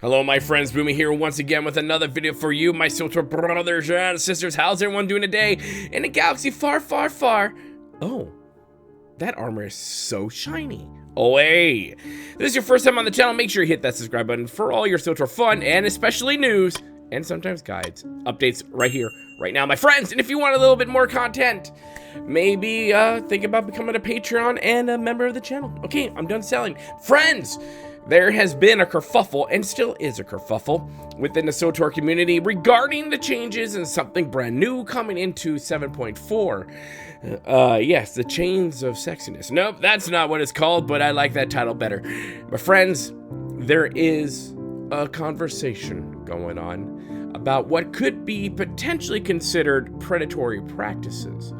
Hello my friends, Boomy here once again with another video for you, my Swtor brothers and sisters. How's everyone doing today in a galaxy far, far, far? Oh, that armor is so shiny. Oh hey, this is your first time on the channel, make sure you hit that subscribe button for all your Swtor fun and especially news and sometimes guides, updates right here, right now, my friends. And if you want a little bit more content, maybe think about becoming a Patreon and a member of the channel. Okay, I'm done selling. Friends, there has been a kerfuffle, and still is a kerfuffle, within the Swtor community regarding the changes and something brand new coming into 7.4. Yes, the chains of sexiness. Nope, that's not what it's called, but I like that title better. But friends, there is a conversation going on about what could be potentially considered predatory practices.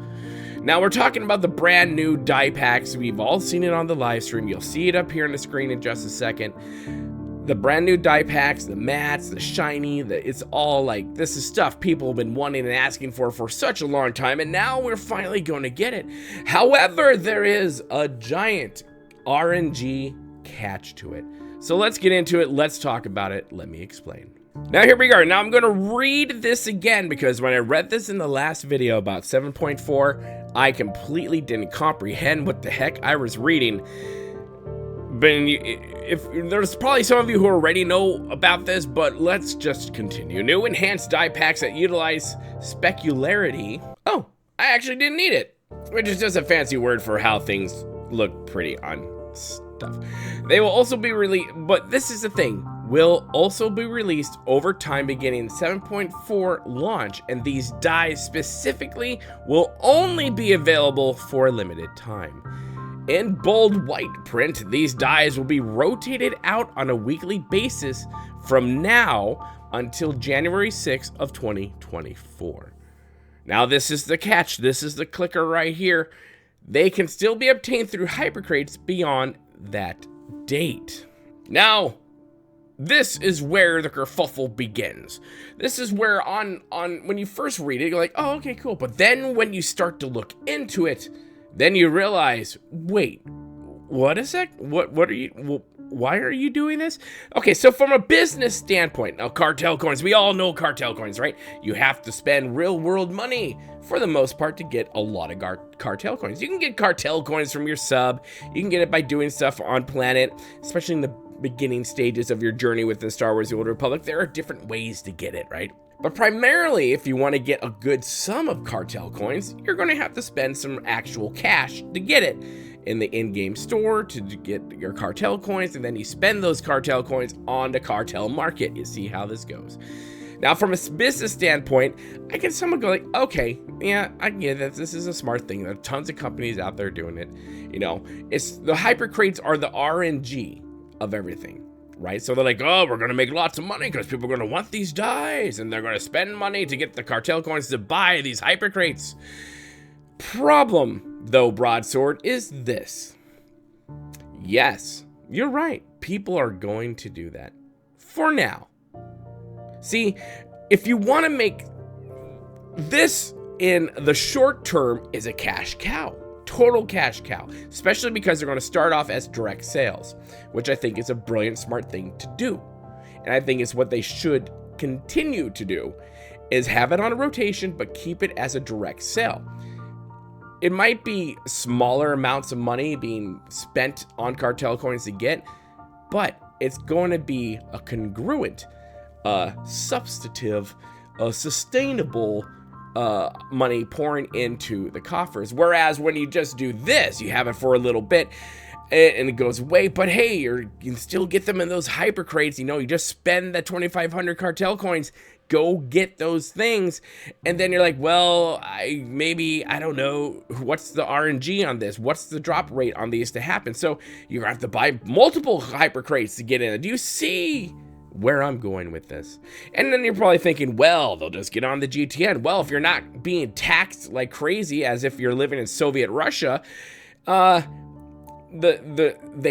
Now we're talking about the brand new die packs. We've all seen it on the live stream. You'll see it up here on the screen in just a second. The brand new die packs, the mats, the shiny, it's all like, this is stuff people have been wanting and asking for such a long time, and now we're finally going to get it. However, there is a giant RNG catch to it. So let's get into it. Let's talk about it. Let me explain. Now here we go. Now I'm going to read this again because when I read this in the last video about 7.4, I completely didn't comprehend what the heck I was reading. But if there's probably some of you who already know about this, but let's just continue. New enhanced die packs that utilize specularity. Oh, I actually didn't need it, which is just a fancy word for how things look pretty on stuff. They will also be released, but this is the thing, will also be released over time beginning 7.4 launch, and these dies specifically will only be available for a limited time. In bold white print, these dies will be rotated out on a weekly basis from now until January 6th of 2024. Now this is the catch, this is the clicker right here. They can still be obtained through hypercrates beyond that date. Now, this is where the kerfuffle begins. This is where when you first read it, you're like, oh, okay, cool. But then when you start to look into it, then you realize, wait, what is that? What are you, why are you doing this? Okay, so from a business standpoint, now Cartel Coins, we all know Cartel Coins, right? You have to spend real world money for the most part to get a lot of Cartel Coins. You can get Cartel Coins from your sub. You can get it by doing stuff on planet, especially in the beginning stages of your journey within Star Wars: The Old Republic. There are different ways to get it, right? But primarily, if you want to get a good sum of Cartel Coins, you're going to have to spend some actual cash to get it in the in-game store to get your Cartel Coins, and then you spend those Cartel Coins on the Cartel market. You see how this goes. Now, from a business standpoint, I can somewhat go like, okay, yeah, I get that this is a smart thing. There are tons of companies out there doing it. You know, it's the hypercrates are the RNG of everything, right? So they're like, oh, we're gonna make lots of money because people are gonna want these dies, and they're gonna spend money to get the Cartel Coins to buy these hypercrates. Problem, though, Broadsword, is this. Yes, you're right. People are going to do that for now. See, if you want to make this in the short term is a cash cow, total cash cow, especially because they're going to start off as direct sales, which I think is a brilliant, smart thing to do. And I think it's what they should continue to do, is have it on a rotation, but keep it as a direct sale. It might be smaller amounts of money being spent on Cartel Coins to get, but it's going to be a congruent, substantive, sustainable money pouring into the coffers. Whereas when you just do this, you have it for a little bit and it goes away, but hey, you can still get them in those hyper crates. You know, you just spend the 2,500 Cartel Coins, go get those things, and then you're like, well, I don't know, what's the RNG on this? What's the drop rate on these to happen? So you're gonna have to buy multiple hyper crates to get in. Do you see where I'm going with this? And then you're probably thinking, well, they'll just get on the GTN. Well, if you're not being taxed like crazy as if you're living in Soviet Russia, they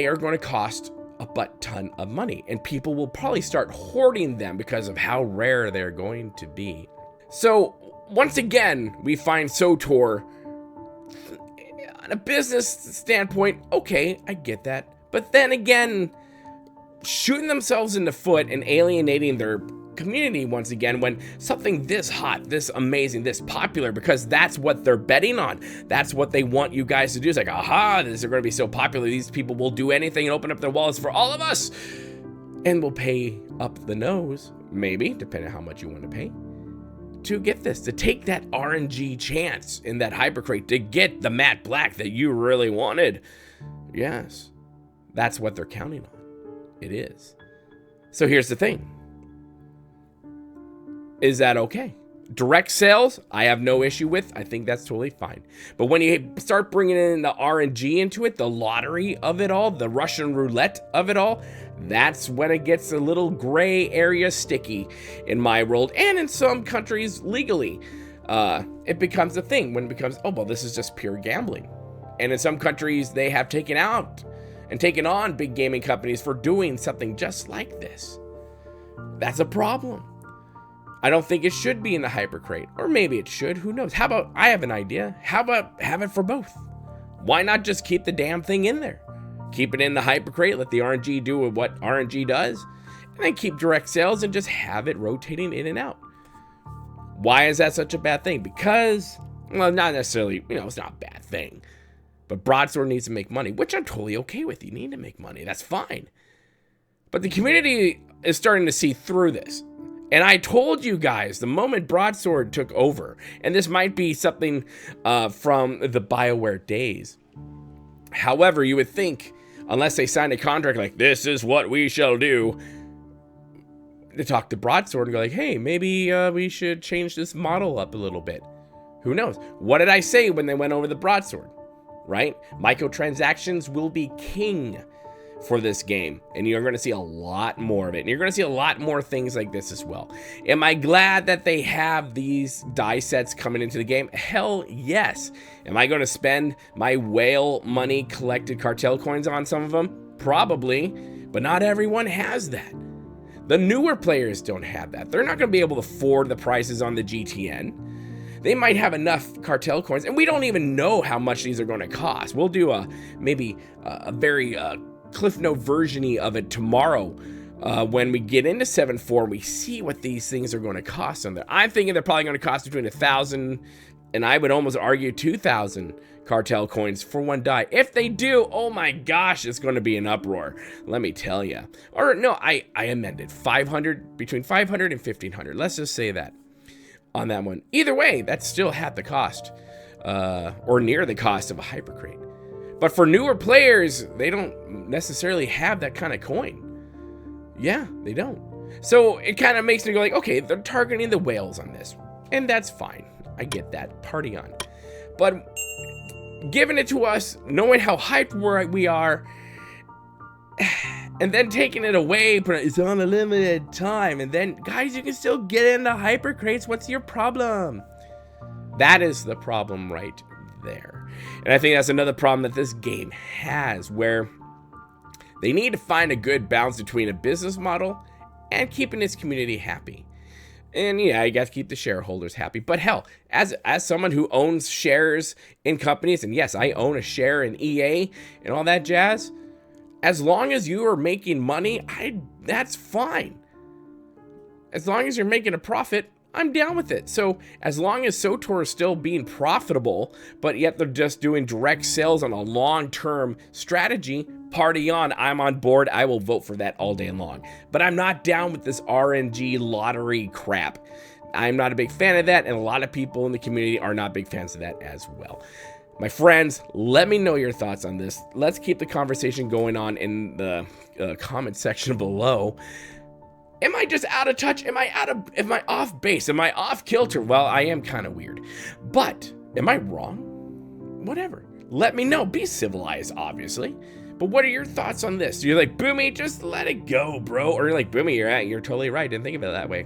are going to cost a butt ton of money, and people will probably start hoarding them because of how rare they're going to be. So once again, we find Swtor on a business standpoint. Okay, I get that, but then again, shooting themselves in the foot and alienating their community once again when something this hot, this amazing, this popular, because that's what they're betting on. That's what they want you guys to do. It's like, aha, this is going to be so popular. These people will do anything and open up their wallets for all of us. And will pay up the nose, maybe, depending on how much you want to pay, to get this, to take that RNG chance in that hypercrate, to get the matte black that you really wanted. Yes, that's what they're counting on. It is. So here's the thing. Is that okay? Direct sales, I have no issue with. I think that's totally fine. But when you start bringing in the RNG into it, the lottery of it all, the Russian roulette of it all, that's when it gets a little gray area sticky in my world, and in some countries legally. It becomes a thing when it becomes, oh, well, this is just pure gambling. And in some countries, they have taken out and taken on big gaming companies for doing something just like this. That's a problem. I don't think it should be in the hypercrate, or maybe it should, who knows? How about, I have an idea, how about have it for both? Why not just keep the damn thing in there? Keep it in the hypercrate, let the RNG do what RNG does, and then keep direct sales and just have it rotating in and out. Why is that such a bad thing? Because, well, not necessarily, it's not a bad thing, but Broadsword needs to make money, which I'm totally okay with. You need to make money, that's fine. But the community is starting to see through this. And I told you guys, the moment Broadsword took over, and this might be something from the BioWare days. However, you would think, unless they signed a contract like, this is what we shall do, to talk to Broadsword and go like, hey, maybe we should change this model up a little bit. Who knows? What did I say when they went over the Broadsword? Right? Microtransactions will be king for this game, and you're going to see a lot more of it, and you're going to see a lot more things like this as well. Am I glad that they have these die sets coming into the game? Hell yes. Am I going to spend my whale money collected cartel coins on some of them? Probably, but not everyone has that. The newer players don't have that. They're not going to be able to afford the prices on the GTN. They might have enough cartel coins, and we don't even know how much these are going to cost. We'll do maybe a very Cliff Note version of it tomorrow when we get into 7.4 and we see what these things are going to cost on there. I'm thinking they're probably going to cost between 1,000 and I would almost argue 2,000 cartel coins for one die. If they do, oh my gosh, it's going to be an uproar, let me tell you. Or no, I amended 500, between 500 and 1,500. Let's just say that on that one. Either way, that's still half the cost or near the cost of a hypercrate. But for newer players, they don't necessarily have that kind of coin. Yeah, they don't. So it kind of makes me go like, okay, they're targeting the whales on this. And that's fine. I get that. Party on. But giving it to us, knowing how hyped we are, and then taking it away, but it's on a limited time. And then, guys, you can still get into hypercrates. What's your problem? That is the problem right there. And I think that's another problem that this game has, where they need to find a good balance between a business model and keeping its community happy. And yeah, you got to keep the shareholders happy. But hell, as someone who owns shares in companies, and yes, I own a share in EA and all that jazz, as long as you are making money, that's fine. As long as you're making a profit, I'm down with it. So as long as Swtor is still being profitable, but yet they're just doing direct sales on a long-term strategy, party on. I'm on board. I will vote for that all day long. But I'm not down with this RNG lottery crap. I'm not a big fan of that, and a lot of people in the community are not big fans of that as well. My friends, let me know your thoughts on this. Let's keep the conversation going on in the comment section below. Am I just out of touch? Am I off base? Am I off kilter? Well, I am kind of weird. But am I wrong? Whatever. Let me know. Be civilized, obviously. But what are your thoughts on this? You're like, Boomy, just let it go, bro. Or you're like, Boomy, you're totally right. Didn't think of it that way.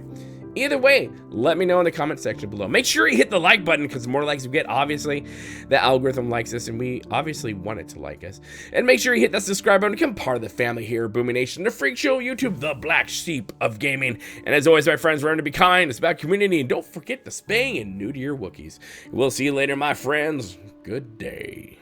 Either way, let me know in the comment section below. Make sure you hit the like button, because the more likes we get, obviously, the algorithm likes us, and we obviously want it to like us. And make sure you hit that subscribe button to become part of the family here at BoomyNation, the freak show YouTube, the black sheep of gaming. And as always, my friends, remember to be kind. It's about community, and don't forget to spay and neuter your Wookiees. We'll see you later, my friends. Good day.